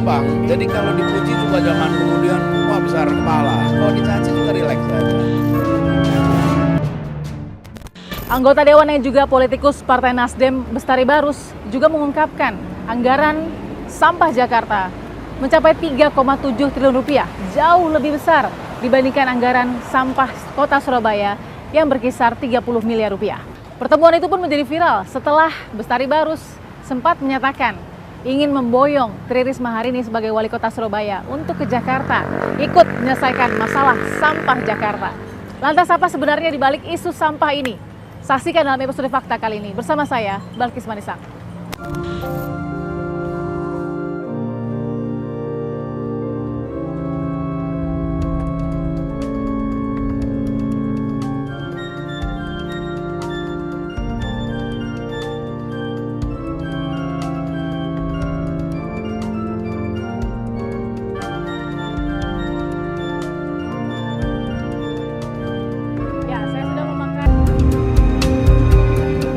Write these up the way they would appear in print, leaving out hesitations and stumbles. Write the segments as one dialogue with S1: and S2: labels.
S1: gampang. Jadi kalau dipuji juga jangan kemudian wah besar kepala. Kalau dicaci juga rileks aja.
S2: Anggota Dewan yang juga politikus Partai Nasdem Bestari Barus juga mengungkapkan anggaran sampah Jakarta mencapai 3,7 triliun rupiah, jauh lebih besar dibandingkan anggaran sampah kota Surabaya yang berkisar 30 miliar rupiah. Pertemuan itu pun menjadi viral setelah Bestari Barus sempat menyatakan ingin memboyong Tri Risma hari ini sebagai wali kota Surabaya untuk ke Jakarta, ikut menyelesaikan masalah sampah Jakarta. Lantas apa sebenarnya di balik isu sampah ini? Saksikan dalam episode Fakta kali ini bersama saya, Balkis Manisak.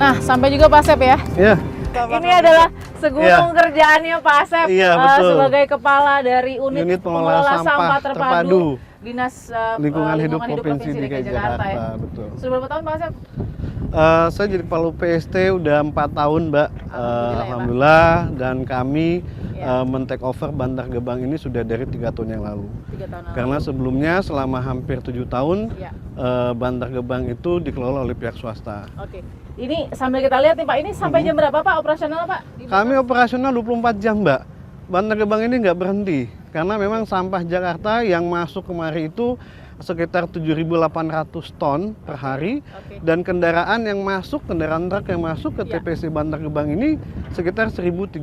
S2: Nah, sampai juga Pak Asep ya.
S3: Iya.
S2: Ini adalah segunung kerjaannya Pak Asep sebagai kepala dari unit pengelola sampah terpadu Dinas
S3: Lingkungan Hidup Provinsi DKI Jakarta.
S2: Ya.
S3: Betul.
S2: Sudah berapa tahun Pak Asep?
S3: Saya jadi kepala PST udah 4 tahun, Mbak. Alhamdulillah, dan kami men-take over Bantar Gebang ini sudah dari 3 tahun yang lalu.
S2: 3 tahun lalu.
S3: Karena sebelumnya selama hampir 7 tahun Bantar Gebang itu dikelola oleh pihak swasta.
S2: Oke. Ini sambil kita lihat nih Pak, ini sampai jam berapa Pak operasional Pak?
S3: Kami operasional 24 jam, Mbak. Bantar Gebang ini nggak berhenti karena memang sampah Jakarta yang masuk kemari itu sekitar 7.800 ton per hari. Dan kendaraan yang masuk, kendaraan truk yang masuk ke TPC Bantar Gebang ini sekitar 1.300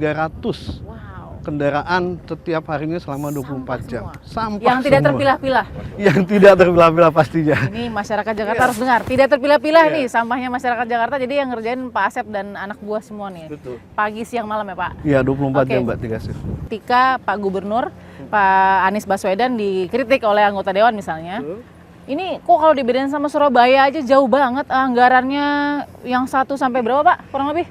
S3: kendaraan setiap harinya selama 24 jam. Sampah
S2: yang tidak
S3: semua.
S2: terpilah-pilah.
S3: Yang tidak terpilah-pilah pastinya.
S2: Ini masyarakat Jakarta harus dengar, tidak terpilah-pilah nih sampahnya masyarakat Jakarta. Jadi yang ngerjain Pak Asep dan anak buah semua nih.
S3: Betul.
S2: Pagi, siang, malam ya Pak?
S3: Iya, 24 jam Mbak, 3 shift.
S2: Ketika Pak Gubernur, Pak Anies Baswedan dikritik oleh anggota Dewan misalnya, ini kok kalau dibedain sama Surabaya aja jauh banget anggarannya yang 1 sampai berapa Pak kurang lebih?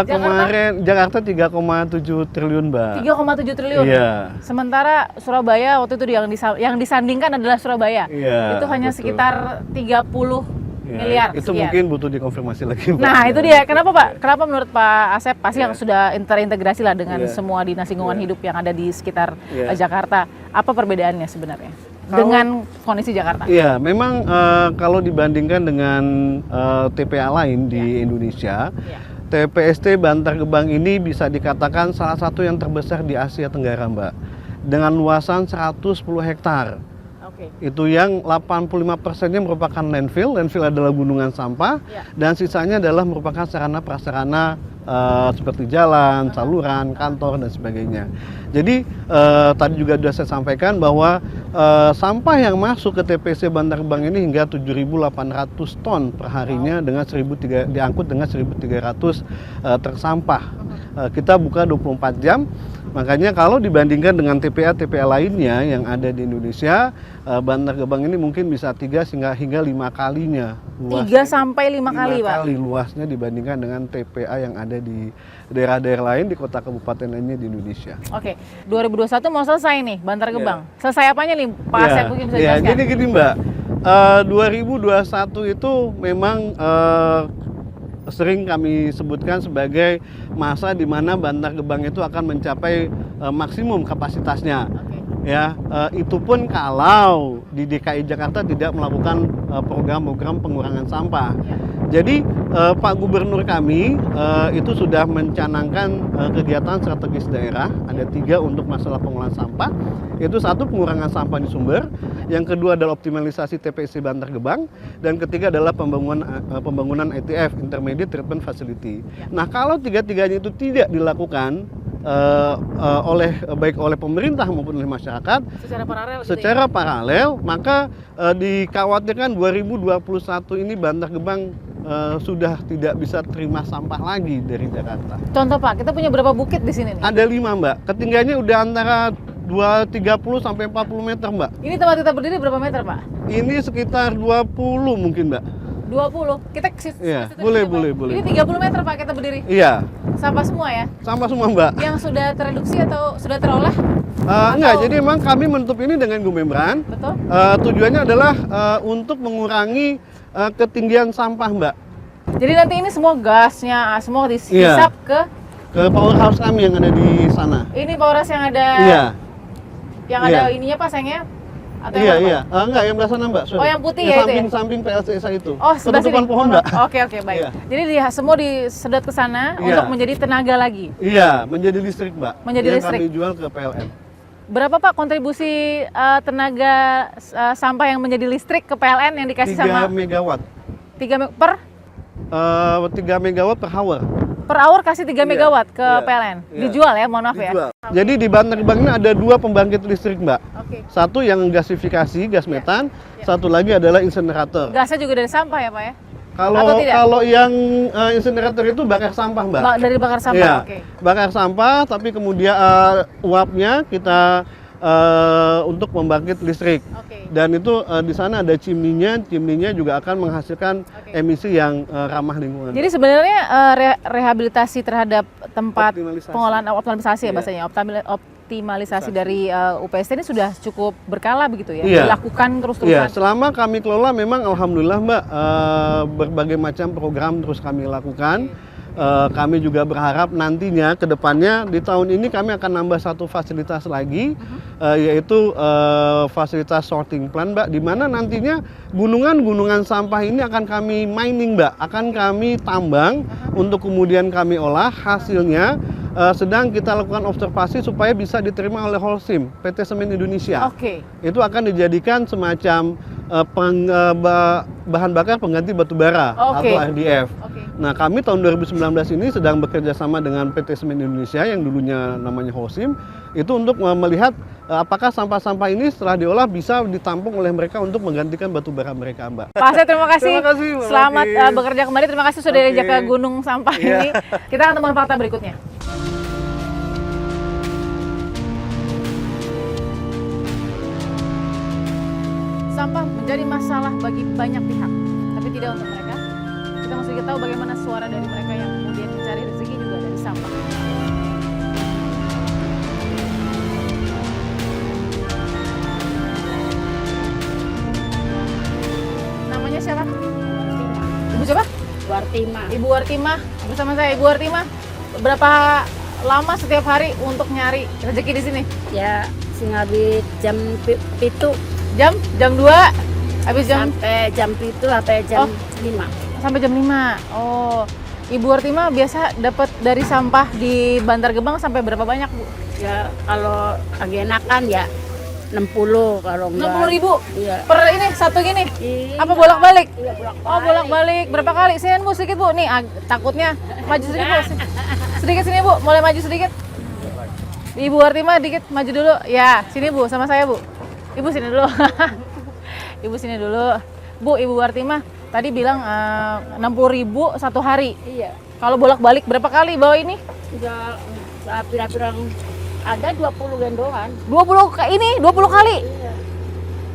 S3: Kemarin Jakarta 3,7 triliun Mbak.
S2: 3,7 triliun?
S3: Iya.
S2: Sementara Surabaya waktu itu yang disandingkan adalah Surabaya.
S3: Iya,
S2: itu hanya
S3: betul.
S2: sekitar 30 miliar.
S3: Itu
S2: sekian.
S3: mungkin butuh dikonfirmasi lagi Mbak.
S2: Nah itu dia, kenapa Pak? Kenapa menurut Pak Asep pasti yang sudah terintegrasi lah dengan semua dinas lingkungan hidup yang ada di sekitar Jakarta. Apa perbedaannya sebenarnya dengan kondisi Jakarta?
S3: Iya, memang kalau dibandingkan dengan TPA lain di Indonesia, TPST Bantar Gebang ini bisa dikatakan salah satu yang terbesar di Asia Tenggara, Mbak. Dengan luasan 110 hektar. Itu yang 85%-nya merupakan landfill. Landfill adalah gunungan sampah, dan sisanya adalah merupakan sarana-prasarana seperti jalan, saluran, kantor, dan sebagainya. Jadi tadi juga sudah saya sampaikan bahwa sampah yang masuk ke TPC Bantar Gebang ini hingga 7.800 ton per harinya dengan diangkut dengan 1.300 truk sampah. Kita buka 24 jam. Makanya kalau dibandingkan dengan TPA lainnya yang ada di Indonesia, Bantar Gebang ini mungkin bisa 3 hingga 5 kalinya luasnya.
S2: 3 sampai 5 kali, Pak.
S3: 5 kali luasnya dibandingkan dengan TPA yang ada di daerah-daerah lain, di kota kabupaten lainnya di Indonesia.
S2: Oke, 2021 mau selesai nih Bantar Gebang. Selesai apanya nih Pak Asep, mungkin bisa jelaskan?
S3: Jadi gini Mbak, 2021 itu memang sering kami sebutkan sebagai masa di mana Bantar Gebang itu akan mencapai maksimum kapasitasnya. Ya, itu pun kalau di DKI Jakarta tidak melakukan program-program pengurangan sampah. Jadi Pak Gubernur kami itu sudah mencanangkan kegiatan strategis daerah. Ada 3 untuk masalah pengolahan sampah. Yaitu 1 pengurangan sampah di sumber, yang kedua adalah optimalisasi TPC Bantar Gebang, dan ketiga adalah pembangunan ITF (Intermediate Treatment Facility). Nah, kalau 3-tiganya itu tidak dilakukan baik oleh pemerintah maupun oleh masyarakat secara paralel, maka dikhawatirkan 2021 ini Bantar Gebang sudah tidak bisa terima sampah lagi dari Jakarta.
S2: Contoh Pak, kita punya berapa bukit di sini nih?
S3: Ada 5 Mbak, ketinggiannya udah antara 30 sampai 40 meter Mbak.
S2: Ini tempat kita berdiri berapa meter Pak?
S3: Ini sekitar 20 mungkin Mbak.
S2: 20. Kita ke situ.
S3: Iya,
S2: ke situ
S3: boleh,
S2: dulu, Pak.
S3: boleh, boleh.
S2: Ini 30 meter Pak kita berdiri.
S3: Iya,
S2: Sampah semua ya?
S3: sampah semua Mbak.
S2: Yang sudah tereduksi atau sudah terolah?
S3: Enggak,
S2: Atau-
S3: jadi memang kami menutup ini dengan gumembran.
S2: Betul?
S3: Tujuannya adalah untuk mengurangi ketinggian sampah Mbak.
S2: Jadi nanti ini semua gasnya, semua dihisap
S3: Ke powerhouse kami yang ada di sana.
S2: ini Polres yang ada
S3: Iya,
S2: yang ada
S3: Iya.
S2: ininya pasangnya atau
S3: iya,
S2: yang mana,
S3: iya.
S2: Pak?
S3: Enggak, yang belah sana Mbak. Sorry.
S2: Oh, yang putih ya itu ya?
S3: Samping PLCSA itu.
S2: Oh, sebelah sini.
S3: Penutupan pohon Mbak.
S2: Oke, oke, baik.
S3: Iya.
S2: Jadi semua disedot ke sana
S3: Iya.
S2: untuk menjadi tenaga lagi.
S3: Iya, menjadi listrik Mbak.
S2: Menjadi
S3: yang
S2: listrik.
S3: kami jual ke PLN.
S2: Berapa Pak kontribusi tenaga sampah yang menjadi listrik ke PLN yang dikasih
S3: 3
S2: sama
S3: megawatt.
S2: 3
S3: megawatt per hour.
S2: per hour kasih 3
S3: Iya,
S2: megawatt ke
S3: iya,
S2: PLN.
S3: iya.
S2: Dijual ya, mohon maaf
S3: Dijual.
S2: ya.
S3: Jadi di Bantar Gebang ini ada 2 pembangkit listrik Mbak.
S2: Oke.
S3: Satu yang gasifikasi, gas metan.
S2: Iya.
S3: Satu lagi adalah insenerator.
S2: Gasnya juga dari sampah ya Pak ya?
S3: Kalau
S2: Atau tidak?
S3: kalau yang insenerator itu bakar sampah Mbak.
S2: Dari bakar sampah.
S3: Iya,
S2: Oke.
S3: bakar sampah, tapi kemudian uapnya kita untuk membangkit listrik.
S2: Oke.
S3: Dan itu di sana ada chimney-nya juga akan menghasilkan
S2: Oke.
S3: emisi yang ramah lingkungan.
S2: Jadi sebenarnya rehabilitasi terhadap tempat
S3: Optimalisasi.
S2: pengolahan optimalisasi ya
S3: Iya.
S2: bahasanya, optimalisasi dari UPST ini sudah cukup berkala begitu ya,
S3: Iya.
S2: dilakukan
S3: Iya,
S2: terus-terusan.
S3: selama kami kelola memang alhamdulillah Mbak, berbagai macam program terus kami lakukan. Kami juga berharap nantinya ke depannya di tahun ini kami akan nambah satu fasilitas lagi, yaitu fasilitas sorting plant Mbak, di mana nantinya gunungan-gunungan sampah ini akan kami mining Mbak, akan kami tambang untuk kemudian kami olah hasilnya. Sedang kita lakukan observasi supaya bisa diterima oleh Holcim, PT Semen Indonesia.
S2: Oke.
S3: Itu akan dijadikan semacam bahan bakar pengganti batu bara
S2: Oke.
S3: atau RDF.
S2: Oke.
S3: Nah, kami tahun 2019 ini sedang bekerja sama dengan PT Semen Indonesia yang dulunya namanya Holcim, itu untuk melihat apakah sampah-sampah ini setelah diolah bisa ditampung oleh mereka untuk menggantikan batu bara mereka, Mbak.
S2: Pak Asep, terima kasih.
S3: Terima kasih, Mbak
S2: Selamat
S3: Lapis.
S2: bekerja kembali. Terima kasih sudah
S3: Oke.
S2: diajak ke gunung sampah
S3: Iya.
S2: ini. Kita akan temukan fakta berikutnya. Sampah menjadi masalah bagi banyak pihak, tapi tidak untuk mereka. Kita masih tahu bagaimana suara dari mereka yang kemudian mencari rezeki juga dari sampah. Namanya siapa? Ibu siapa?
S4: Wartima.
S2: Ibu Wartimah. Bersama saya Ibu Wartimah. Berapa lama setiap hari untuk nyari rezeki di sini?
S4: Ya, singabit jam pitu
S2: Jam 2 habis jam
S4: sampai jam pitu sampai jam
S2: Oh.
S4: 5.
S2: sampai jam 5. Oh. Ibu Wartimah biasa dapat dari sampah di Bantar Gebang sampai berapa banyak, Bu?
S4: Ya, kalau lagi enakan ya 60, kalau enggak
S2: 60.000
S4: Iya.
S2: per ini satu gini.
S4: Iya.
S2: Apa bolak-balik?
S4: Iya, bolak-balik.
S2: Oh, bolak-balik. Berapa kali? Sini Bu sedikit, Bu. Nih, takutnya maju sedikit, Bu. Sedikit sini, Bu. Mulai maju sedikit. Ibu Wartimah dikit maju dulu. Ya, sini Bu sama saya, Bu. Ibu sini dulu. Ibu sini dulu. Bu, Ibu Wartimah tadi bilang 60.000 satu hari.
S4: Iya.
S2: Kalau bolak-balik berapa kali bawa ini?
S4: Udah pirang-pirang ada 20 gendongan.
S2: 20 kali.
S4: Iya.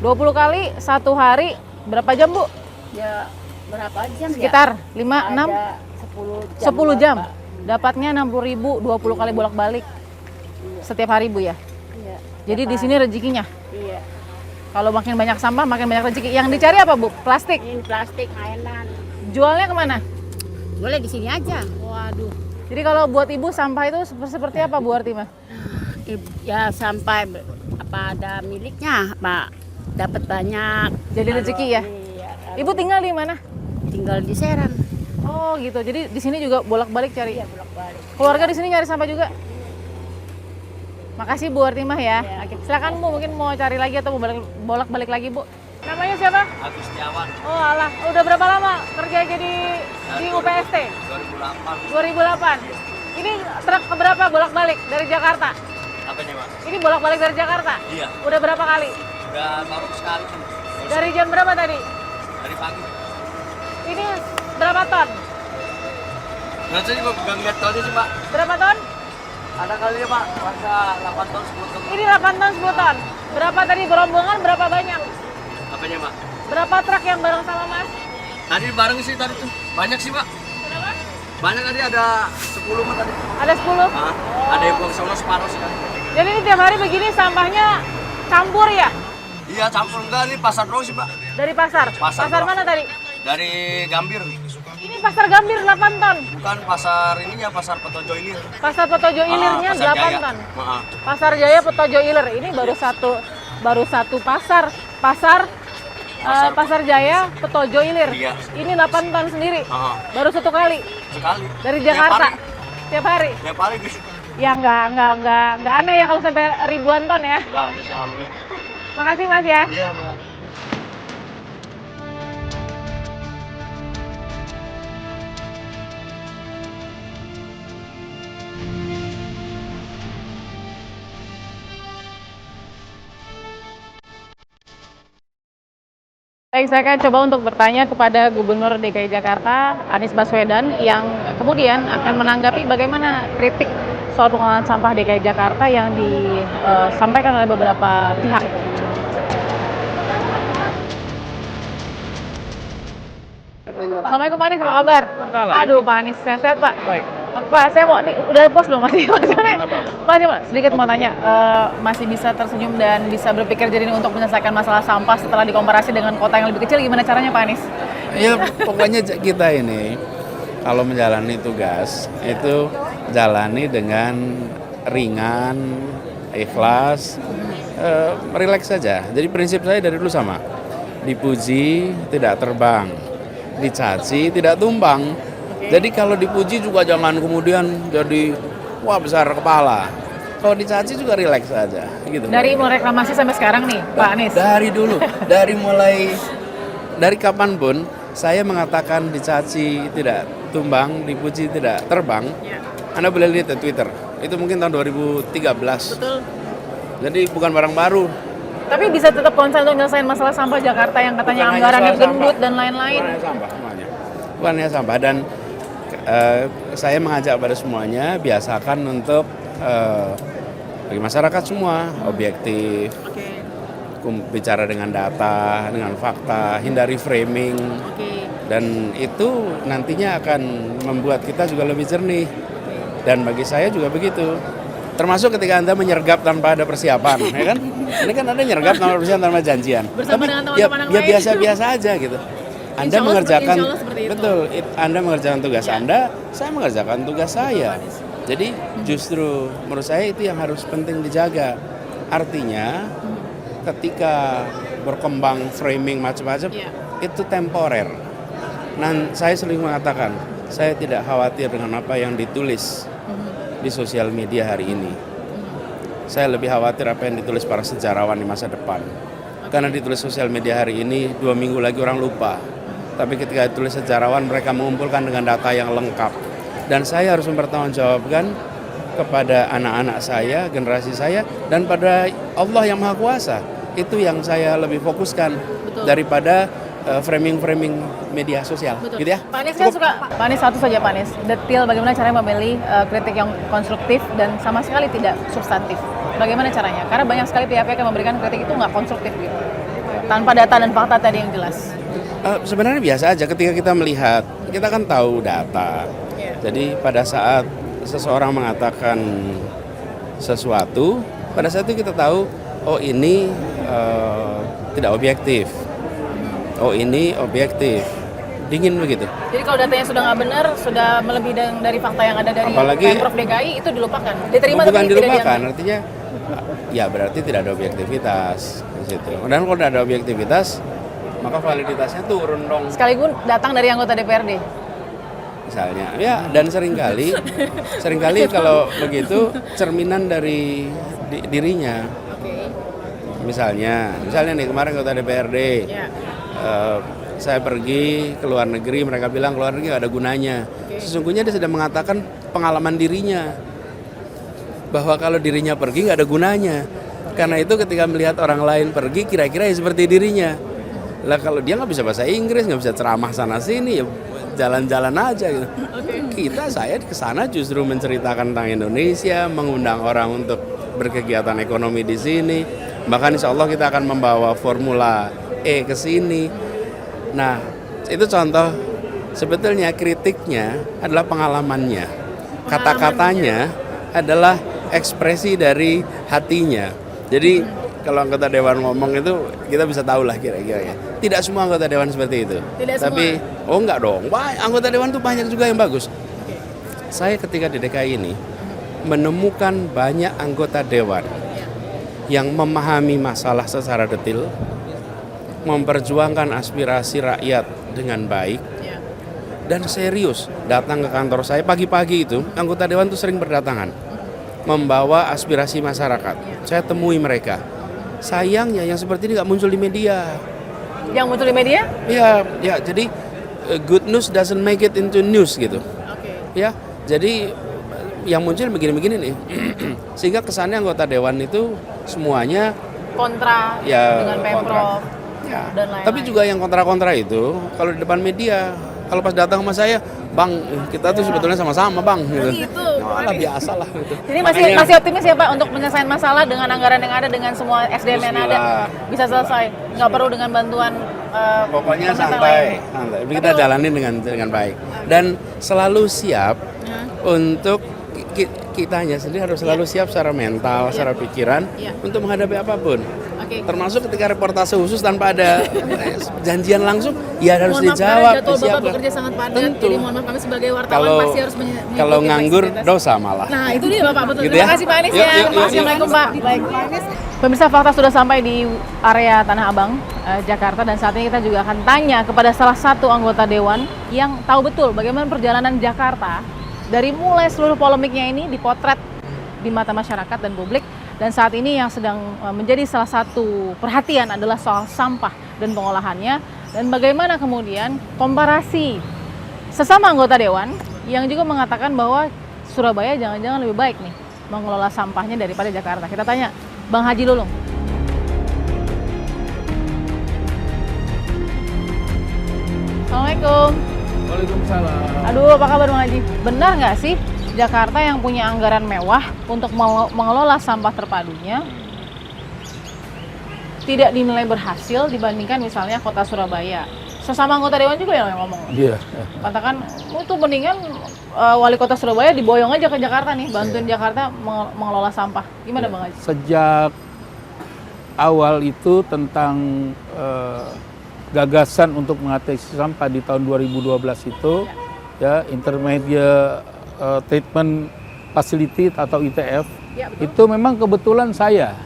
S2: 20 kali satu hari berapa jam, Bu?
S4: Ya, berapa jam
S2: Sekitar
S4: ya?
S2: 5, 6,
S4: Ada 10 jam.
S2: 10 jam.
S4: Bapak.
S2: Dapatnya 60.000 20 kali bolak-balik setiap hari, Bu ya.
S4: Iya.
S2: Jadi di
S4: Bapak.
S2: sini rezekinya.
S4: Iya.
S2: Kalau makin banyak sampah, makin banyak rezeki. Yang dicari apa, Bu? Plastik.
S4: Ini plastik mainan.
S2: Jualnya kemana?
S4: Boleh di sini aja.
S2: Waduh. Jadi kalau buat Ibu sampah itu seperti apa, Bu Artimah?
S4: Ya sampai apa ada miliknya, Pak. Dapat banyak.
S2: Jadi
S4: Kalau-
S2: rezeki ya?
S4: Iya.
S2: Ibu tinggal di mana?
S4: Tinggal di Serang.
S2: Oh, gitu. Jadi di sini juga bolak-balik cari.
S4: Iya, bolak-balik.
S2: Keluarga di sini nyari sampah juga. Makasih Bu Artimah ya.
S4: Iya.
S2: Oke, silakan Bu, mungkin mau cari lagi atau mau bolak-balik lagi, Bu. Namanya siapa?
S5: Agus Setiawan,
S2: Oh, alah. Udah berapa lama kerja jadi di UPST?
S5: 2008.
S2: 2008. Ini truk keberapa bolak-balik dari Jakarta?
S5: Apanya, Mas?
S2: Ini bolak-balik dari Jakarta?
S5: Iya,
S2: Udah berapa kali?
S5: udah baru sekali.
S2: Dari jam berapa tadi?
S5: Dari pagi.
S2: Ini berapa ton?
S5: Berarti juga gak ngeliat tonnya sih, Pak.
S2: Berapa ton?
S5: Ada kali ya, Pak. Masa 8 ton, 10 ton.
S2: Ini 8 ton, 10 ton. Berapa tadi berombongan, berapa banyak?
S5: Apanya, Pak?
S2: Berapa truk yang bareng sama Mas?
S5: Tadi bareng sih tadi tuh. Banyak sih, Pak. Banyak tadi ada 10 Pak tadi.
S2: Ada 10?
S5: Ah, ada yang buang sono separuh sih tadi.
S2: Jadi ini tiap hari begini sampahnya campur ya?
S5: Iya, campur enggak nih pasar doang sih, Pak.
S2: Dari pasar?
S5: Pasar
S2: Pasar
S5: doang.
S2: mana tadi?
S5: Dari Gambir.
S2: Ini pasar Gambir 8 ton.
S5: Bukan pasar ininya, pasar Petojo Ilir.
S2: Pasar Petojo Ilirnya
S5: Pasar
S2: 8
S5: Jaya.
S2: ton.
S5: Maaf.
S2: Pasar Jaya Petojo Ilir. Ini baru satu pasar. Pasar Jaya Petojo Ilir.
S5: Iya.
S2: Ini 8 ton sendiri. Baru satu kali
S5: Sekali.
S2: dari
S5: Tiap
S2: Jakarta.
S5: hari.
S2: Tiap hari.
S5: Tiap hari bisa.
S2: Ya nggak aneh ya kalau sampai ribuan ton ya.
S5: Enggak, bisa ambil.
S2: Makasih Mas ya.
S5: Iya, Mbak.
S2: Baik, saya akan coba untuk bertanya kepada Gubernur DKI Jakarta, Anies Baswedan, yang kemudian akan menanggapi bagaimana kritik soal pengelolaan sampah DKI Jakarta yang disampaikan oleh beberapa pihak. Assalamualaikum Pak Anies, apa kabar? Aduh Pak Anies, sehat Pak?
S1: Baik.
S2: Pak, saya mau, nih, udah post belum masih? Masih sedikit mau tanya, masih bisa tersenyum dan bisa berpikir jernih untuk menyelesaikan masalah sampah setelah dikomparasi dengan kota yang lebih kecil, gimana caranya Pak Anies?
S1: Ya pokoknya kita ini kalau menjalani tugas itu jalani dengan ringan, ikhlas, rileks saja. Jadi prinsip saya dari dulu sama, dipuji tidak terbang, dicaci tidak tumbang. Jadi kalau dipuji juga jangan kemudian jadi wah besar kepala. Kalau dicaci juga rileks saja gitu.
S2: Dari mulai reklamasi sampai sekarang nih Pak Anies?
S1: Dari dulu, dari kapanpun saya mengatakan dicaci tidak tumbang, dipuji tidak terbang. Anda boleh lihat di Twitter. Itu mungkin tahun 2013.
S2: Betul.
S1: Jadi bukan barang baru.
S2: Tapi bisa tetap konsen untuk menyelesaikan masalah sampah Jakarta yang katanya
S1: Bukan hanya
S2: anggarannya
S1: soal sampah.
S2: gendut dan lain-lain.
S1: Bukan hanya sampah semuanya. Bukan hanya sampah, dan saya mengajak pada semuanya biasakan untuk bagi masyarakat semua objektif, bicara dengan data, dengan fakta, hindari framing, dan itu nantinya akan membuat kita juga lebih jernih. Dan bagi saya juga begitu. Termasuk ketika Anda menyergap tanpa ada persiapan, ya kan? Ini kan Anda nyergap tanpa persiapan, tanpa janjian.
S2: Bersama dengan teman-teman yang
S1: ya
S2: lain.
S1: biasa-biasa aja gitu. Anda mengerjakan,
S2: insya Allah seperti itu.
S1: betul, Anda mengerjakan tugas Anda, saya mengerjakan tugas saya. Jadi justru menurut saya itu yang harus penting dijaga. Artinya ketika berkembang framing macam-macam, itu temporer. Nah, saya sering mengatakan, saya tidak khawatir dengan apa yang ditulis di sosial media hari ini. Saya lebih khawatir apa yang ditulis para sejarawan di masa depan. Karena ditulis sosial media hari ini, 2 minggu lagi orang lupa. Tapi ketika ditulis sejarawan, mereka mengumpulkan dengan data yang lengkap. Dan saya harus mempertanggungjawabkan kepada anak-anak saya, generasi saya, dan pada Allah yang Maha Kuasa. Itu yang saya lebih fokuskan daripada framing-framing media sosial.
S2: Betul.
S1: Gitu ya.
S2: Pak Anies kan suka, Pak Anies satu saja Pak Anies, detail bagaimana caranya memilih kritik yang konstruktif dan sama sekali tidak substantif. Bagaimana caranya? Karena banyak sekali pihak-pihak yang memberikan kritik itu nggak konstruktif gitu. Tanpa data dan fakta tadi yang jelas.
S1: Sebenarnya biasa aja ketika kita melihat, kita kan tahu data. Jadi pada saat seseorang mengatakan sesuatu, pada saat itu kita tahu, oh ini tidak objektif, oh ini objektif, dingin begitu.
S2: Jadi kalau datanya sudah nggak benar, sudah melebihi dari fakta yang ada dari Pemprov DKI, itu dilupakan. Diterima
S1: bukan
S2: tapi
S1: dilupakan,
S2: tidak
S1: artinya ya berarti tidak ada objektivitas di situ. Dan kalau tidak ada objektivitas, maka validitasnya turun dong.
S2: sekaligus datang dari anggota DPRD.
S1: Misalnya, ya, dan seringkali kalau begitu cerminan dari dirinya. Misalnya nih kemarin anggota DPRD, saya pergi ke luar negeri, mereka bilang ke luar negeri nggak ada gunanya. Sesungguhnya dia sudah mengatakan pengalaman dirinya, bahwa kalau dirinya pergi nggak ada gunanya. Karena itu ketika melihat orang lain pergi, kira-kira ya seperti dirinya. Lah kalau dia nggak bisa bahasa Inggris, nggak bisa ceramah sana sini, ya jalan-jalan aja gitu. Saya ke sana justru menceritakan tentang Indonesia, mengundang orang untuk berkegiatan ekonomi di sini. Bahkan insya Allah kita akan membawa Formula E ke sini. Nah, itu contoh. Sebetulnya kritiknya adalah pengalamannya, kata-katanya adalah ekspresi dari hatinya. Jadi kalau anggota dewan ngomong itu kita bisa tahu lah kira-kira ya. Tidak semua anggota dewan seperti itu.
S2: Tidak
S1: Tapi oh enggak dong. Wah, anggota dewan tuh banyak juga yang bagus. Saya ketika di DKI ini menemukan banyak anggota dewan yang memahami masalah secara detail, memperjuangkan aspirasi rakyat dengan baik, dan serius datang ke kantor saya pagi-pagi itu. Anggota dewan itu sering berdatangan membawa aspirasi masyarakat. Saya temui mereka. Sayangnya yang seperti ini nggak muncul di media.
S2: Yang muncul di media?
S1: Ya, jadi good news doesn't make it into news gitu. Ya, jadi yang muncul begini-begini nih. Sehingga kesannya anggota dewan itu semuanya
S2: Kontra
S1: ya
S2: dengan Pemprov
S1: ya.
S2: dan lain-lain.
S1: Tapi juga yang kontra-kontra itu kalau di depan media, kalau pas datang sama saya, Bang, kita tuh sebetulnya sama-sama, Bang, gitu. Lah biasa lah gitu.
S2: Jadi masih optimis ya Pak untuk menyelesaikan masalah dengan anggaran yang ada, dengan semua SDM yang ada bisa selesai, nggak perlu dengan bantuan.
S1: Pokoknya
S2: pemerintah
S1: santai.
S2: lain.
S1: Kita jalanin dengan baik dan selalu siap untuk kitanya sendiri harus selalu siap secara mental, secara pikiran untuk menghadapi apapun. Termasuk ketika reportase khusus tanpa ada janjian langsung, ya harus dijawab.
S2: Jadwal Bapak bekerja sangat padat.
S1: Tentu.
S2: Jadi mohon maaf kami sebagai wartawan pasti harus
S1: kalau nganggur dosa malah.
S2: Nah itu dia Bapak, betul.
S1: Gitu
S2: Terima
S1: ya?
S2: kasih Pak Anies
S1: Yuk,
S2: ya.
S1: yuk, yuk.
S2: Assalamualaikum Pak. Baik. Pemirsa Fakta sudah sampai di area Tanah Abang, Jakarta, dan saat ini kita juga akan tanya kepada salah satu anggota dewan yang tahu betul bagaimana perjalanan Jakarta dari mulai seluruh polemiknya ini dipotret di mata masyarakat dan publik. Dan saat ini yang sedang menjadi salah satu perhatian adalah soal sampah dan pengolahannya, dan bagaimana kemudian komparasi sesama anggota dewan yang juga mengatakan bahwa Surabaya jangan-jangan lebih baik nih mengelola sampahnya daripada Jakarta. Kita tanya Bang Haji Lulung. Assalamualaikum.
S5: Waalaikumsalam.
S2: Aduh, apa kabar Bang Haji? Benar nggak sih Jakarta yang punya anggaran mewah untuk mengelola sampah terpadunya tidak dinilai berhasil dibandingkan misalnya kota Surabaya? Sesama anggota dewan juga yang ngomong.
S5: Iya.
S2: Katakan, itu mendingan wali kota Surabaya diboyong aja ke Jakarta nih, bantuin Jakarta mengelola sampah. Gimana Bang Haji?
S6: Sejak awal itu tentang gagasan untuk mengatasi sampah di tahun 2012 itu, ya intermediate treatment facility atau ITF, itu memang kebetulan saya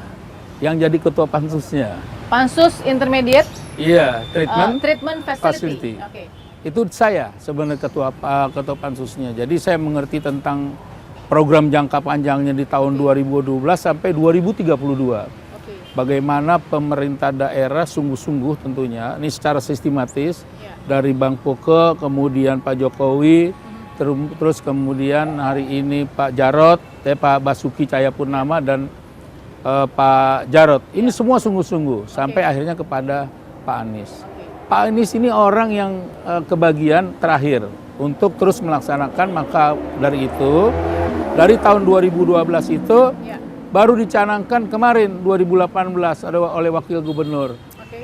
S6: yang jadi ketua pansusnya.
S2: Pansus intermediate?
S6: Iya,
S2: treatment facility. Okay.
S6: Itu saya sebenarnya ketua pansusnya. Jadi saya mengerti tentang program jangka panjangnya di tahun 2012 sampai 2032. Bagaimana pemerintah daerah sungguh-sungguh tentunya, ini secara sistematis, dari Bang Poke, kemudian Pak Jokowi, terus kemudian hari ini Pak Jarot, Pak Basuki Cahayapurnama dan Pak Jarot. Ini semua sungguh-sungguh sampai akhirnya kepada Pak Anies. Pak Anies ini orang yang kebagian terakhir untuk terus melaksanakan, maka dari itu dari tahun 2012 itu baru dicanangkan kemarin 2018 ada oleh Wakil Gubernur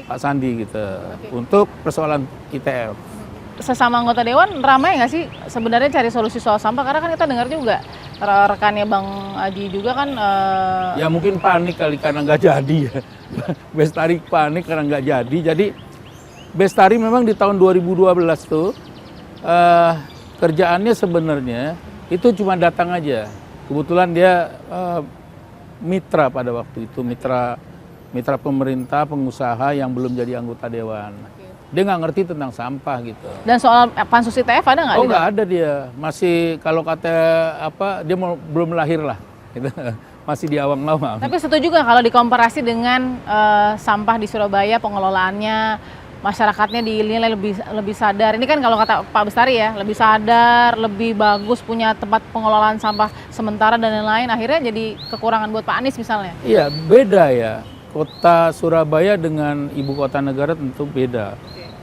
S6: Pak Sandi gitu untuk persoalan ITF.
S2: Sesama anggota dewan ramai nggak sih sebenarnya cari solusi soal sampah? Karena kan kita dengar juga rekannya Bang Haji juga kan
S6: ya mungkin panik kali karena nggak jadi ya. Bestari panik karena nggak jadi. Jadi Bestari memang di tahun 2012 tuh kerjaannya sebenarnya itu cuma datang aja. Kebetulan dia mitra pada waktu itu, mitra pemerintah, pengusaha yang belum jadi anggota dewan. Dia nggak ngerti tentang sampah gitu.
S2: Dan soal pansus ITF ada nggak?
S6: Oh nggak ada dia, masih kalau kata apa dia belum lahir lah, gitu. Masih di awang-awang.
S2: Tapi setuju nggak kalau dikomparasi dengan sampah di Surabaya pengelolaannya, masyarakatnya dinilai lebih sadar. Ini kan kalau kata Pak Bestari ya, lebih sadar, lebih bagus punya tempat pengelolaan sampah sementara dan lain-lain. Akhirnya jadi kekurangan buat Pak Anies misalnya.
S6: Iya beda ya. Kota Surabaya dengan ibu kota negara tentu beda.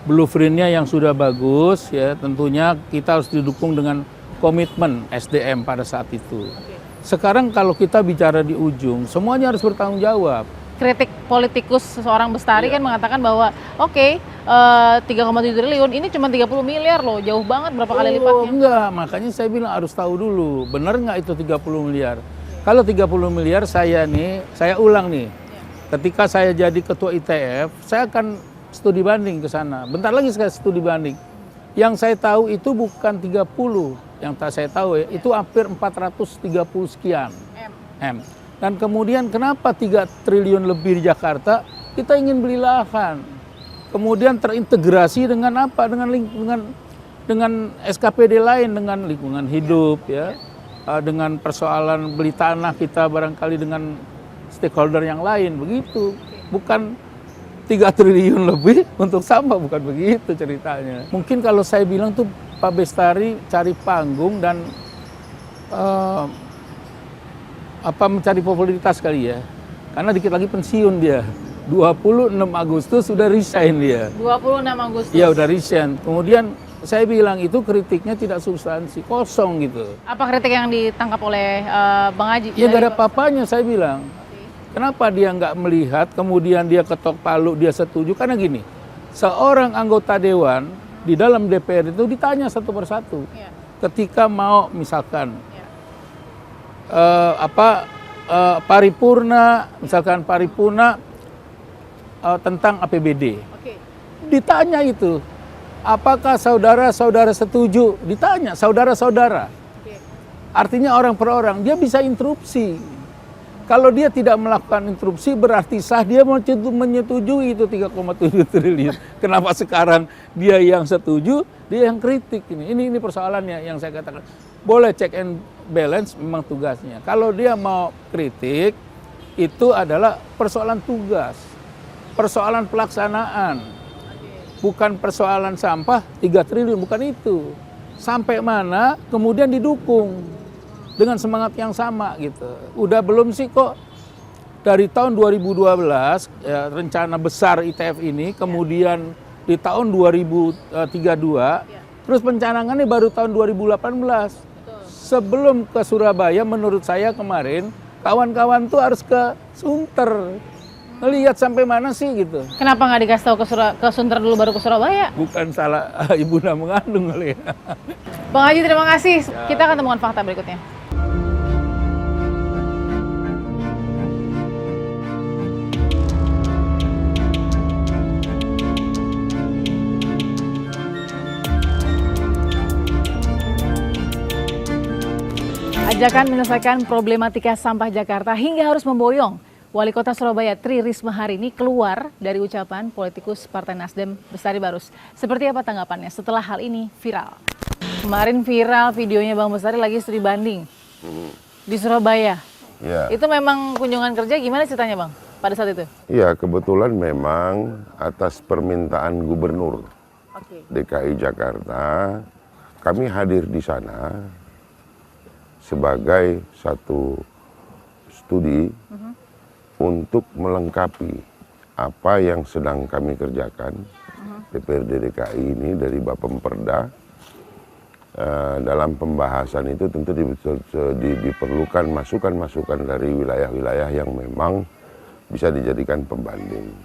S6: Blueprint-nya yang sudah bagus ya tentunya kita harus didukung dengan komitmen SDM pada saat itu. Sekarang kalau kita bicara di ujung semuanya harus bertanggung jawab.
S2: kritik politikus seorang Bestari kan mengatakan bahwa oke, 3,7 triliun ini cuma 30 miliar loh, jauh banget berapa kali lipatnya.
S6: Enggak, makanya saya bilang harus tahu dulu, benar nggak itu 30 miliar? Kalau 30 miliar saya ulang nih, ketika saya jadi ketua ITF, saya akan studi banding ke sana. Bentar lagi saya studi banding. Yang saya tahu itu bukan 30, yang saya tahu ya, itu hampir 430 sekian M. Dan kemudian kenapa 3 triliun lebih di Jakarta? Kita ingin beli lahan. Kemudian terintegrasi dengan apa? Dengan SKPD lain, dengan lingkungan hidup ya. Dengan persoalan beli tanah kita barangkali dengan stakeholder yang lain, begitu. Bukan 3 triliun lebih untuk sampah, bukan begitu ceritanya. Mungkin kalau saya bilang tuh Pak Bestari cari panggung dan mencari popularitas kali ya. Karena dikit lagi pensiun dia. 26 Agustus sudah resign dia.
S2: 26 Agustus.
S6: Iya udah resign. Kemudian saya bilang itu kritiknya tidak substansi, kosong gitu.
S2: Apa kritik yang ditangkap oleh Bang Haji?
S6: Ya gak ada apa-apanya saya bilang. Kenapa dia nggak melihat, kemudian dia ketok palu, dia setuju? Karena gini, seorang anggota dewan di dalam DPR itu ditanya satu persatu. Ketika mau misalkan paripurna, misalkan paripurna tentang APBD. Ditanya itu, apakah saudara-saudara setuju? Ditanya, saudara-saudara. Artinya orang per orang, dia bisa interupsi. Kalau dia tidak melakukan interupsi berarti sah, dia menyetujui itu 3,7 triliun. Kenapa sekarang dia yang setuju, dia yang kritik ini? Ini persoalannya yang saya katakan. Boleh check and balance memang tugasnya. Kalau dia mau kritik, itu adalah persoalan tugas. Persoalan pelaksanaan. Bukan persoalan sampah 3 triliun, bukan itu. Sampai mana kemudian didukung dengan semangat yang sama gitu. Udah belum sih kok dari tahun 2012 ya, rencana besar ITF ini, kemudian di tahun 2032, terus pencanangannya baru tahun 2018. Sebelum ke Surabaya menurut saya kemarin, kawan-kawan tuh harus ke Sunter. Ngelihat sampai mana sih gitu.
S2: Kenapa nggak dikasih tahu ke Sunter dulu baru ke Surabaya?
S6: Bukan salah ibunda mengandung kali ya.
S2: Bang Haji terima kasih. Kita akan temukan fakta berikutnya. Ajakan menyelesaikan problematika sampah Jakarta hingga harus memboyong. Wali Kota Surabaya Tri Risma hari ini keluar dari ucapan politikus Partai Nasdem Bestari Barus. Seperti apa tanggapannya setelah hal ini viral? Kemarin viral videonya Bang Bestari lagi studi banding di Surabaya.
S7: Ya.
S2: Itu memang kunjungan kerja, gimana ceritanya Bang pada saat itu?
S7: Ya, kebetulan memang atas permintaan Gubernur DKI Jakarta, kami hadir di sana sebagai satu studi untuk melengkapi apa yang sedang kami kerjakan DPRD DKI ini dari Bapemperda. Dalam pembahasan itu tentu diperlukan masukan-masukan dari wilayah-wilayah yang memang bisa dijadikan pembanding.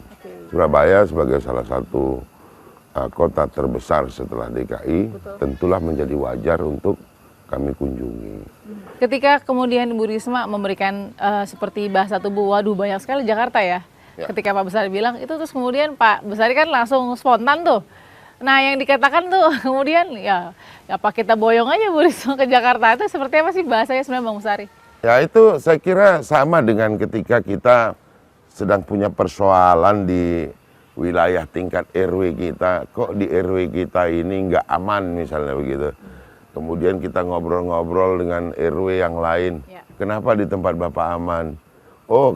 S7: Surabaya sebagai salah satu kota terbesar setelah DKI, tentulah menjadi wajar untuk kami kunjungi.
S2: Ketika kemudian Bu Risma memberikan seperti bahasa tubuh, waduh banyak sekali Jakarta ya. Ketika Pak Bestari bilang itu, terus kemudian Pak Bestari kan langsung spontan tuh. Nah yang dikatakan tuh kemudian ya apa kita boyong aja Bu Risma ke Jakarta, itu seperti apa sih bahasanya sebenarnya Bang Bestari?
S7: Ya itu saya kira sama dengan ketika kita sedang punya persoalan di wilayah tingkat RW kita, kok di RW kita ini nggak aman misalnya begitu. Kemudian kita ngobrol-ngobrol dengan RW yang lain. Kenapa di tempat Bapak aman? Oh,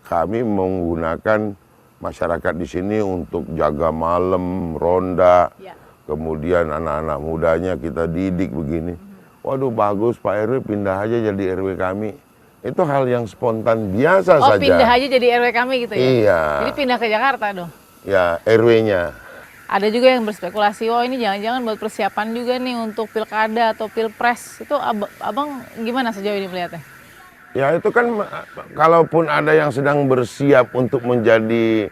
S7: kami menggunakan masyarakat di sini untuk jaga malam, ronda. Kemudian anak-anak mudanya kita didik begini. Waduh, bagus Pak RW, pindah aja jadi RW kami. Itu hal yang spontan biasa saja.
S2: Oh, pindah aja jadi RW kami gitu ya?
S7: Iya.
S2: Jadi pindah ke Jakarta dong?
S7: Ya, RW-nya.
S2: Ada juga yang berspekulasi, oh ini jangan-jangan buat persiapan juga nih untuk pilkada atau pilpres. Itu abang gimana sejauh ini melihatnya?
S7: Ya itu kan kalaupun ada yang sedang bersiap untuk menjadi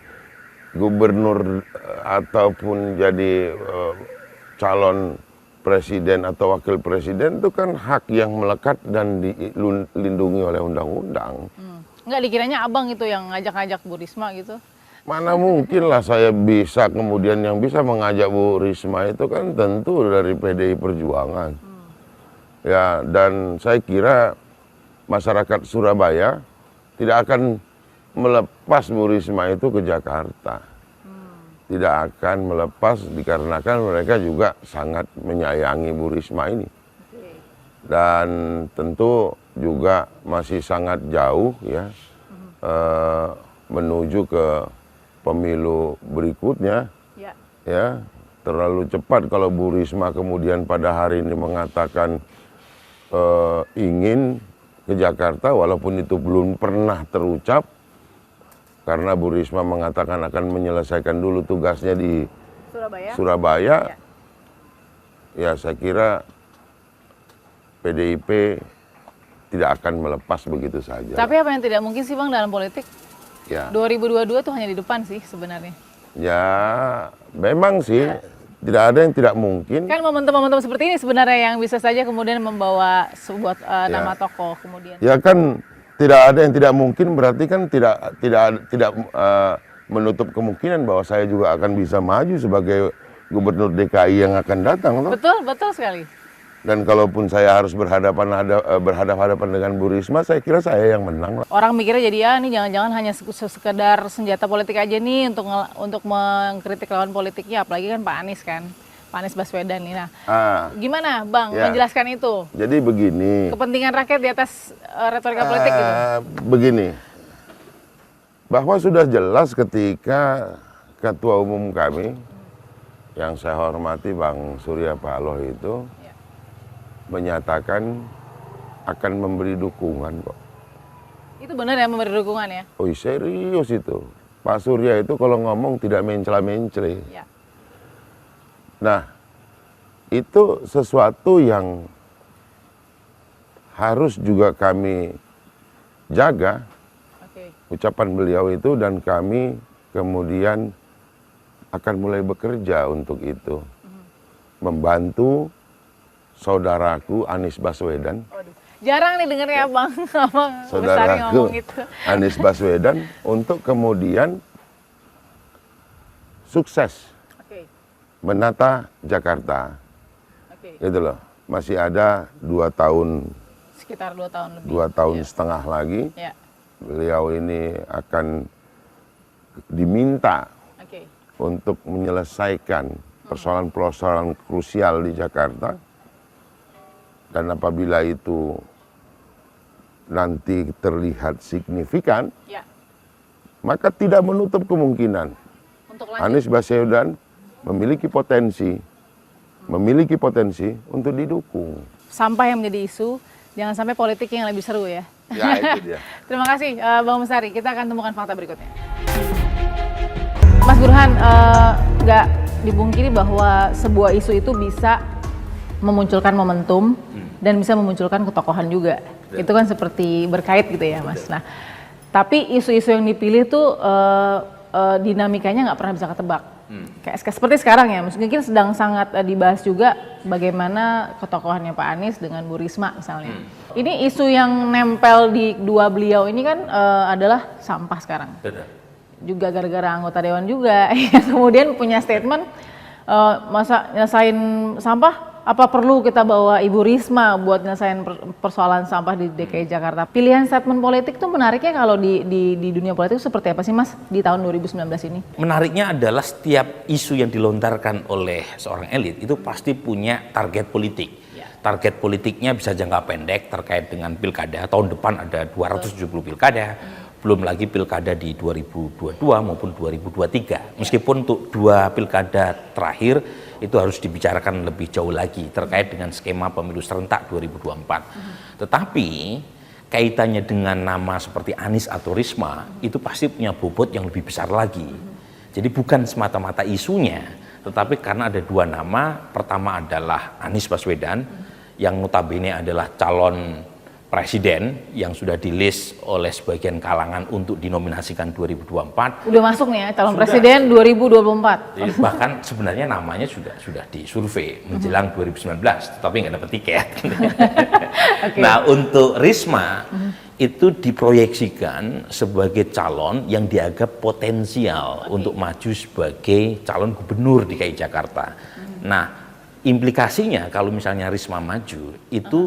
S7: gubernur ataupun jadi calon presiden atau wakil presiden itu kan hak yang melekat dan dilindungi oleh undang-undang.
S2: Enggak, dikiranya abang itu yang ngajak-ngajak Bu Risma gitu.
S7: Mana mungkin lah saya bisa kemudian yang bisa mengajak Bu Risma itu kan tentu dari PDI Perjuangan. Ya, dan saya kira masyarakat Surabaya tidak akan melepas Bu Risma itu ke Jakarta. Tidak akan melepas dikarenakan mereka juga sangat menyayangi Bu Risma ini. Dan tentu juga masih sangat jauh ya menuju ke pemilu berikutnya. Ya, terlalu cepat kalau Bu Risma kemudian pada hari ini mengatakan ingin ke Jakarta walaupun itu belum pernah terucap karena Bu Risma mengatakan akan menyelesaikan dulu tugasnya di Surabaya. Ya saya kira PDIP tidak akan melepas begitu saja.
S2: Tapi apa yang tidak mungkin sih Bang dalam politik?
S7: Ya.
S2: 2022 tuh hanya di depan sih sebenarnya.
S7: Ya memang sih tidak ada yang tidak mungkin.
S2: Kan momentum-momentum seperti ini sebenarnya yang bisa saja kemudian membawa sebuah nama tokoh kemudian.
S7: Ya kan tidak ada yang tidak mungkin berarti kan tidak menutup kemungkinan bahwa saya juga akan bisa maju sebagai gubernur DKI yang akan datang.
S2: Betul, betul sekali.
S7: Dan kalaupun saya harus berhadapan-hadapan dengan Bu Risma, saya kira saya yang menang.
S2: Orang mikirnya jadi ya ini jangan-jangan hanya sekedar senjata politik aja nih untuk mengkritik lawan politiknya, apalagi kan Pak Anies kan. Pak Anies Baswedan nih. Nah, gimana Bang menjelaskan itu?
S7: Jadi begini.
S2: Kepentingan rakyat di atas retorika politik gitu.
S7: Begini. Bahwa sudah jelas ketika Ketua Umum kami yang saya hormati Bang Surya Paloh itu menyatakan akan memberi dukungan kok.
S2: Itu benar ya memberi dukungan ya?
S7: Oh serius itu. Pak Surya itu kalau ngomong tidak mencela-mencela.
S2: Ya.
S7: Nah, itu sesuatu yang harus juga kami jaga. Ucapan beliau itu dan kami kemudian akan mulai bekerja untuk itu. Membantu saudaraku Anies Baswedan.
S2: Jarang nih dengarnya Abang
S7: Saudaraku
S2: ngomong gitu.
S7: Anies Baswedan untuk kemudian sukses menata Jakarta. Gitu loh. Masih ada 2 tahun.
S2: Sekitar 2 tahun lebih.
S7: 2 tahun setengah lagi.
S2: Ya.
S7: Beliau ini akan diminta untuk menyelesaikan persoalan-persoalan krusial di Jakarta. Dan apabila itu nanti terlihat signifikan, maka tidak menutup kemungkinan Anies Baswedan memiliki potensi untuk didukung.
S2: Sampah yang menjadi isu, jangan sampai politik yang lebih seru ya.
S7: Ya itu dia.
S2: Terima kasih Bang Bestari, kita akan temukan fakta berikutnya. Mas Burhan, nggak dipungkiri bahwa sebuah isu itu bisa memunculkan momentum dan bisa memunculkan ketokohan juga. Itu kan seperti berkait gitu ya Mas. Nah, tapi isu-isu yang dipilih tuh dinamikanya nggak pernah bisa ketebak. Kayak seperti sekarang ya, mungkin sedang sangat dibahas juga bagaimana ketokohannya Pak Anies dengan Bu Risma misalnya. Ini isu yang nempel di dua beliau ini kan adalah sampah sekarang. Juga gara-gara anggota dewan juga yang kemudian punya statement masa nyelesain sampah apa perlu kita bawa Ibu Risma buat nyelesain persoalan sampah di DKI Jakarta. Pilihan statement politik itu menariknya kalau di dunia politik seperti apa sih Mas di tahun 2019 ini?
S8: Menariknya adalah setiap isu yang dilontarkan oleh seorang elit itu pasti punya target politik. Target politiknya bisa jangka pendek terkait dengan pilkada. Tahun depan ada 270 pilkada. Belum lagi pilkada di 2022 maupun 2023. Meskipun untuk 2 pilkada terakhir itu harus dibicarakan lebih jauh lagi terkait dengan skema pemilu serentak 2024. Tetapi kaitannya dengan nama seperti Anies atau Risma itu pasti punya bobot yang lebih besar lagi. Jadi bukan semata-mata isunya, tetapi karena ada 2 nama. Pertama adalah Anies Baswedan yang notabene adalah calon presiden yang sudah di-list oleh sebagian kalangan untuk dinominasikan 2024.
S2: Udah masuk nih ya calon presiden 2024.
S8: Bahkan sebenarnya namanya sudah disurvei menjelang 2019, tapi nggak dapat tiket.
S2: Okay.
S8: Nah, untuk Risma itu diproyeksikan sebagai calon yang dianggap potensial untuk maju sebagai calon gubernur DKI Jakarta. Nah, implikasinya kalau misalnya Risma maju itu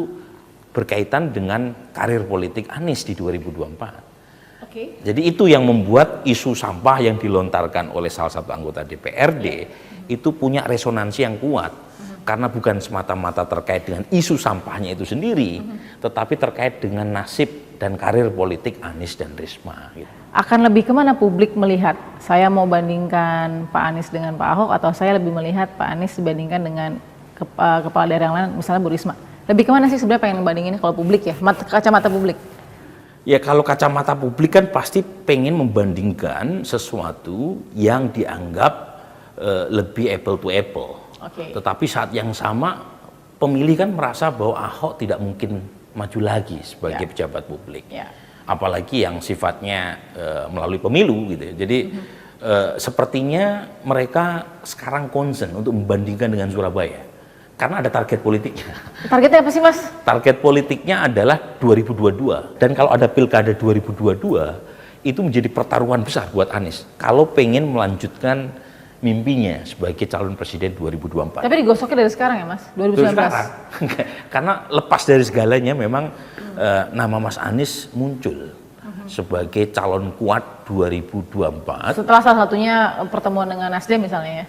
S8: berkaitan dengan karir politik Anies di 2024.
S2: Oke.
S8: Jadi itu yang membuat isu sampah yang dilontarkan oleh salah satu anggota DPRD itu punya resonansi yang kuat. Karena bukan semata-mata terkait dengan isu sampahnya itu sendiri, tetapi terkait dengan nasib dan karir politik Anies dan Risma. Gitu.
S2: Akan lebih kemana publik melihat? Saya mau bandingkan Pak Anies dengan Pak Ahok, atau saya lebih melihat Pak Anies dibandingkan dengan kepala daerah yang lain, misalnya Bu Risma? Lebih kemana sih sebenarnya pengen membandingin kalau publik ya, kacamata publik?
S8: Ya kalau kacamata publik kan pasti pengen membandingkan sesuatu yang dianggap lebih apple to apple.
S2: Okay.
S8: Tetapi saat yang sama pemilih kan merasa bahwa Ahok tidak mungkin maju lagi sebagai pejabat publik. Apalagi yang sifatnya melalui pemilu gitu. Jadi sepertinya mereka sekarang concern untuk membandingkan dengan Surabaya. Karena ada target politiknya.
S2: Targetnya apa sih, Mas?
S8: Target politiknya adalah 2022. Dan kalau ada pilkada 2022, itu menjadi pertaruhan besar buat Anies. Kalau pengen melanjutkan mimpinya sebagai calon presiden 2024.
S2: Tapi digosoknya dari sekarang ya, Mas? 2019?
S8: Dari sekarang. Karena lepas dari segalanya memang nama Mas Anies muncul sebagai calon kuat 2024.
S2: Setelah salah satunya pertemuan dengan Nasdem misalnya ya?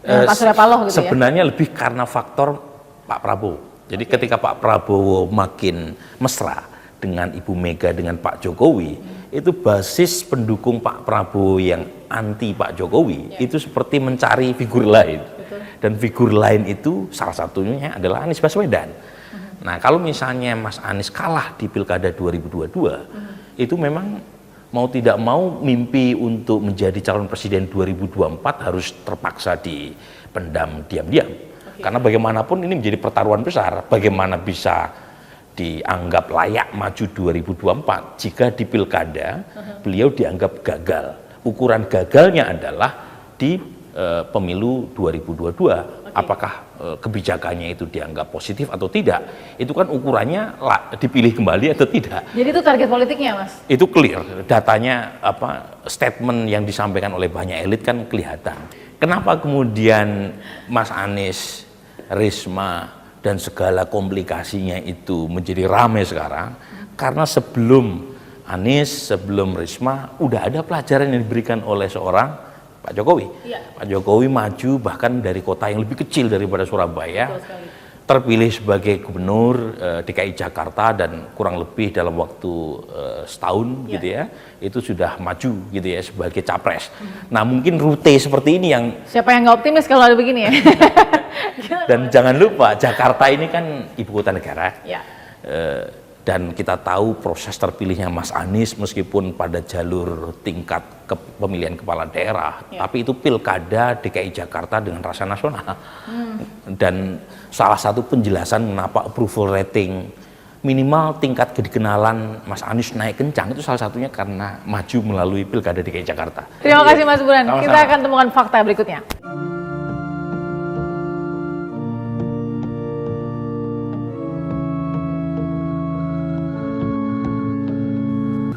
S2: Pak Surya Paloh gitu ya?
S8: Sebenarnya lebih karena faktor Pak Prabowo. Jadi ketika Pak Prabowo makin mesra dengan Ibu Mega, dengan Pak Jokowi, itu basis pendukung Pak Prabowo yang anti Pak Jokowi itu seperti mencari figur lain. Dan figur lain itu salah satunya adalah Anies Baswedan. Nah, kalau misalnya Mas Anies kalah di Pilkada 2022, itu memang mau tidak mau mimpi untuk menjadi calon presiden 2024 harus terpaksa dipendam diam-diam. Karena bagaimanapun ini menjadi pertaruhan besar. Bagaimana bisa dianggap layak maju 2024 jika di pilkada beliau dianggap gagal. Ukuran gagalnya adalah di pemilu 2022. Apakah kebijakannya itu dianggap positif atau tidak? Itu kan ukurannya dipilih kembali atau tidak.
S2: Jadi itu target politiknya, Mas?
S8: Itu clear, datanya statement yang disampaikan oleh banyak elit kan kelihatan. Kenapa kemudian Mas Anies, Risma dan segala komplikasinya itu menjadi ramai sekarang? Karena sebelum Anies, sebelum Risma udah ada pelajaran yang diberikan oleh seorang Pak Jokowi. Pak Jokowi maju bahkan dari kota yang lebih kecil daripada Surabaya, terpilih sebagai gubernur DKI Jakarta dan kurang lebih dalam waktu setahun gitu ya, itu sudah maju gitu ya sebagai capres. Nah mungkin rute seperti ini yang
S2: siapa yang nggak optimis kalau ada begini ya?
S8: Dan jangan lupa Jakarta ini kan ibu kota negara. Dan kita tahu proses terpilihnya Mas Anies meskipun pada jalur tingkat pemilihan kepala daerah, tapi itu pilkada DKI Jakarta dengan rasa nasional. Dan salah satu penjelasan mengapa approval rating minimal tingkat kedikenalan Mas Anies naik kencang itu salah satunya karena maju melalui pilkada DKI Jakarta.
S2: Terima kasih Mas Burhan.
S8: Sama-sama.
S2: Kita akan temukan fakta berikutnya.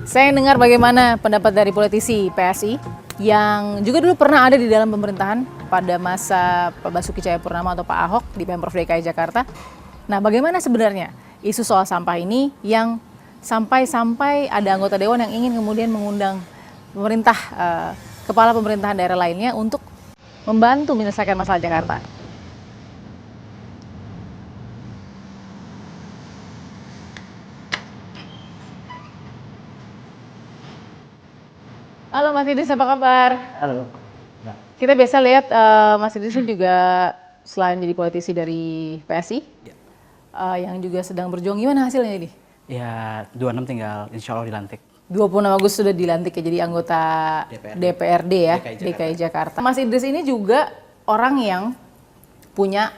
S2: Saya dengar bagaimana pendapat dari politisi PSI yang juga dulu pernah ada di dalam pemerintahan pada masa Pak Basuki Cahayapurnama atau Pak Ahok di Pemprov DKI Jakarta. Nah, bagaimana sebenarnya isu soal sampah ini yang sampai-sampai ada anggota dewan yang ingin kemudian mengundang pemerintah, kepala pemerintahan daerah lainnya untuk membantu menyelesaikan masalah Jakarta. Halo Mas Idris, apa kabar?
S9: Halo.
S2: Kita biasa lihat Mas Idris juga selain jadi politisi dari PSI, yang juga sedang berjuang. Gimana hasilnya ini?
S9: Ya 26 tinggal insya Allah dilantik.
S2: 26 Agustus sudah dilantik ya jadi anggota DPRD ya, DKI Jakarta. Mas Idris ini juga orang yang punya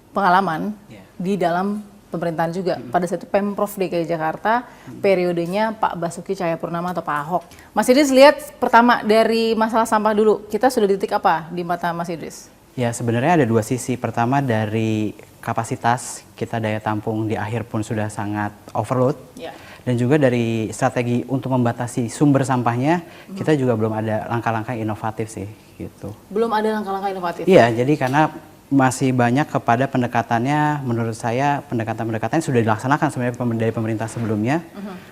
S2: pengalaman di dalam pemerintahan juga. Pada saat itu Pemprov DKI Jakarta periodenya Pak Basuki Cahayapurnama atau Pak Ahok. Mas Idris, lihat pertama dari masalah sampah dulu. Kita sudah di titik apa di mata Mas Idris?
S9: Ya sebenarnya ada dua sisi. Pertama dari kapasitas kita daya tampung di akhir pun sudah sangat overload.
S2: Ya.
S9: Dan juga dari strategi untuk membatasi sumber sampahnya, kita juga belum ada langkah-langkah inovatif sih, gitu.
S2: Belum ada langkah-langkah inovatif?
S9: Iya, jadi karena masih banyak kepada pendekatannya, menurut saya pendekatan-pendekatan sudah dilaksanakan sebenarnya dari pemerintah sebelumnya,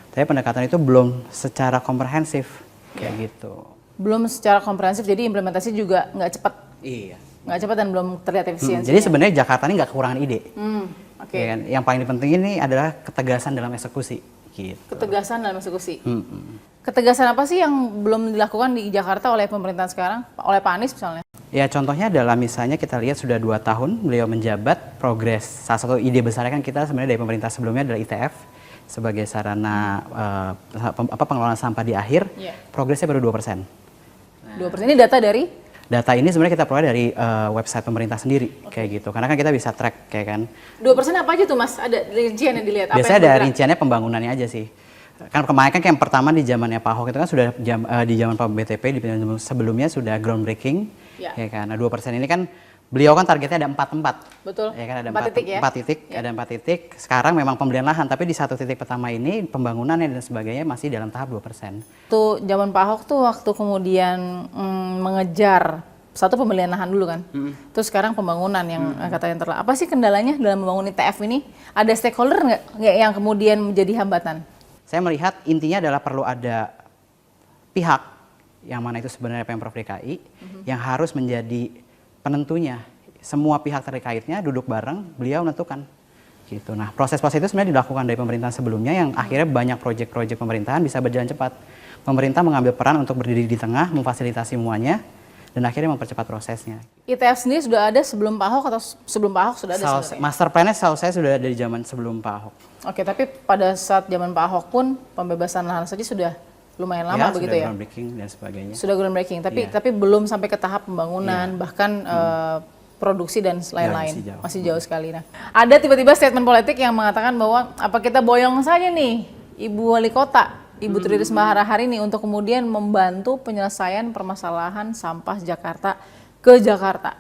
S9: tapi pendekatan itu belum secara komprehensif, kayak gitu.
S2: Belum secara komprehensif, jadi implementasi juga nggak cepat?
S9: Iya.
S2: Nggak cepat dan belum terlihat efisiensinya?
S9: Jadi sebenarnya Jakarta ini nggak kekurangan ide.
S2: Oke.
S9: Ya kan? Yang paling penting ini adalah ketegasan dalam eksekusi. Gitu.
S2: Ketegasan dalam eksekusi. Ketegasan apa sih yang belum dilakukan di Jakarta oleh pemerintahan sekarang, oleh Pak Anies misalnya?
S9: Ya contohnya adalah misalnya kita lihat sudah 2 tahun beliau menjabat, progres salah satu ide besarnya kan kita sebenarnya dari pemerintah sebelumnya adalah ITF sebagai sarana pengelolaan sampah di akhir, progresnya baru 2%.
S2: 2% ini data dari?
S9: Data ini sebenarnya kita peroleh dari website pemerintah sendiri, kayak gitu. Karena kan kita bisa track, kayak kan.
S2: 2% apa aja tuh Mas? Ada rincian yang dilihat?
S9: Biasanya ada rinciannya pembangunannya aja sih. Kan kemarin kan yang pertama di zamannya Pak Ahok itu kan sudah di zaman Pak BTP, di sebelumnya sudah groundbreaking, ya kan. Nah 2% ini kan beliau kan targetnya ada 4 tempat.
S2: Betul.
S9: Ya kan ada
S2: 4 titik ya?
S9: 4 titik, ada 4 titik. Sekarang memang pembelian lahan, tapi di 1 titik pertama ini pembangunannya dan sebagainya masih dalam tahap 2%.
S2: Tuh zaman Pak Ahok tuh waktu kemudian mengejar satu pembelian lahan dulu kan, terus sekarang pembangunan yang katanya terlalu. Apa sih kendalanya dalam membangun ITF ini? Ada stakeholder nggak yang kemudian menjadi hambatan?
S9: Saya melihat intinya adalah perlu ada pihak yang mana itu sebenarnya Pemprov DKI yang harus menjadi penentunya. Semua pihak terkaitnya duduk bareng, beliau menentukan. Gitu. Nah proses-proses itu sebenarnya dilakukan dari pemerintahan sebelumnya yang akhirnya banyak proyek-proyek pemerintahan bisa berjalan cepat. Pemerintah mengambil peran untuk berdiri di tengah, memfasilitasi semuanya, dan akhirnya mempercepat prosesnya.
S2: ITF sendiri sudah ada sebelum Pak Ahok atau sebelum Pak Ahok sudah ada sebenarnya?
S9: Master plan-nya saya sudah ada di zaman sebelum Pak Ahok.
S2: Oke, tapi pada saat zaman Pak Ahok pun pembebasan lahan saja sudah lumayan lama begitu ya?
S9: Sudah groundbreaking dan sebagainya.
S2: Sudah groundbreaking, tapi belum sampai ke tahap pembangunan, bahkan produksi dan lain-lain. Masih jauh sekali. Nah, ada tiba-tiba statement politik yang mengatakan bahwa apa kita boyong saja nih Ibu Wali Kota, Ibu Tri Risma hari ini untuk kemudian membantu penyelesaian permasalahan sampah Jakarta ke Jakarta.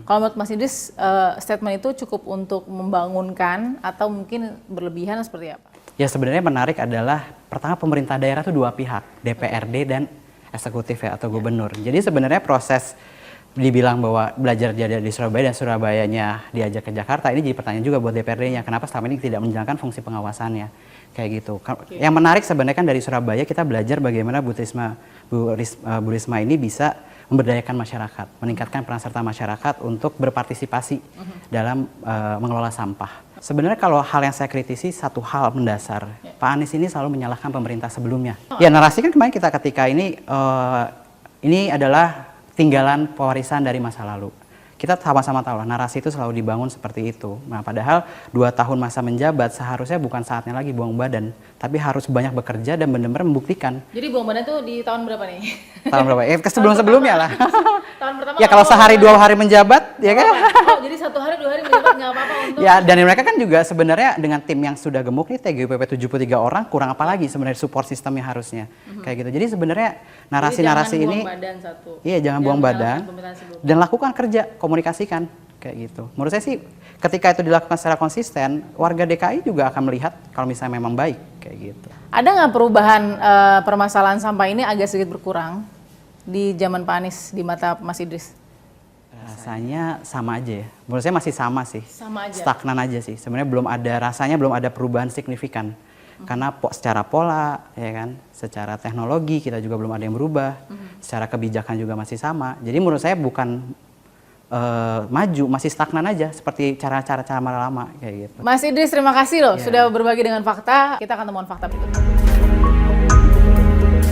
S2: Kalau menurut Mas Idris, statement itu cukup untuk membangunkan atau mungkin berlebihan seperti apa?
S9: Ya sebenarnya menarik adalah pertama pemerintah daerah itu 2 pihak, DPRD dan eksekutif ya atau gubernur. Jadi sebenarnya proses dibilang bahwa belajar di Surabaya dan Surabayanya diajak ke Jakarta, ini jadi pertanyaan juga buat DPRD-nya. Kenapa selama ini tidak menjalankan fungsi pengawasannya? Kayak gitu. Yang menarik sebenarnya kan dari Surabaya kita belajar bagaimana Bu Risma ini bisa memberdayakan masyarakat, meningkatkan peran serta masyarakat untuk berpartisipasi dalam mengelola sampah. Sebenarnya kalau hal yang saya kritisi satu hal mendasar, Pak Anies ini selalu menyalahkan pemerintah sebelumnya. Ya narasi kan kemarin kita ketika ini adalah tinggalan pewarisan dari masa lalu. Kita sama-sama tahu lah narasi itu selalu dibangun seperti itu. Nah padahal 2 tahun masa menjabat seharusnya bukan saatnya lagi buang badan, tapi harus banyak bekerja dan benar-benar membuktikan.
S2: Jadi buang badan tuh di tahun berapa nih?
S9: Tahun berapa? Sebelum-sebelumnya lah.
S2: Tahun pertama.
S9: Ya kalau sehari 2 hari menjabat, ya kan?
S2: Oh jadi 1 hari 2 hari menjabat nggak apa-apa untuk?
S9: Ya dan mereka kan juga sebenarnya dengan tim yang sudah gemuk nih TGUPP 73 orang, kurang apa lagi sebenarnya support sistemnya harusnya kayak gitu. Jadi sebenarnya narasi-narasi ini, iya jangan buang badan dan lakukan kerja, komunikasikan kayak gitu. Menurut saya sih ketika itu dilakukan secara konsisten, warga DKI juga akan melihat kalau misalnya memang baik kayak gitu.
S2: Ada nggak perubahan permasalahan sampah ini agak sedikit berkurang di zaman Pak Anies di mata Mas Idris?
S9: Rasanya sama aja ya. Menurut saya masih sama sih.
S2: Sama aja.
S9: Stagnan aja sih. Sebenarnya belum ada perubahan signifikan. Karena secara pola, ya kan, secara teknologi kita juga belum ada yang berubah. Secara kebijakan juga masih sama. Jadi menurut saya bukan maju, masih stagnan aja seperti cara-cara lama kayak gitu.
S2: Mas Idris terima kasih loh sudah berbagi dengan fakta. Kita akan temukan fakta berikutnya.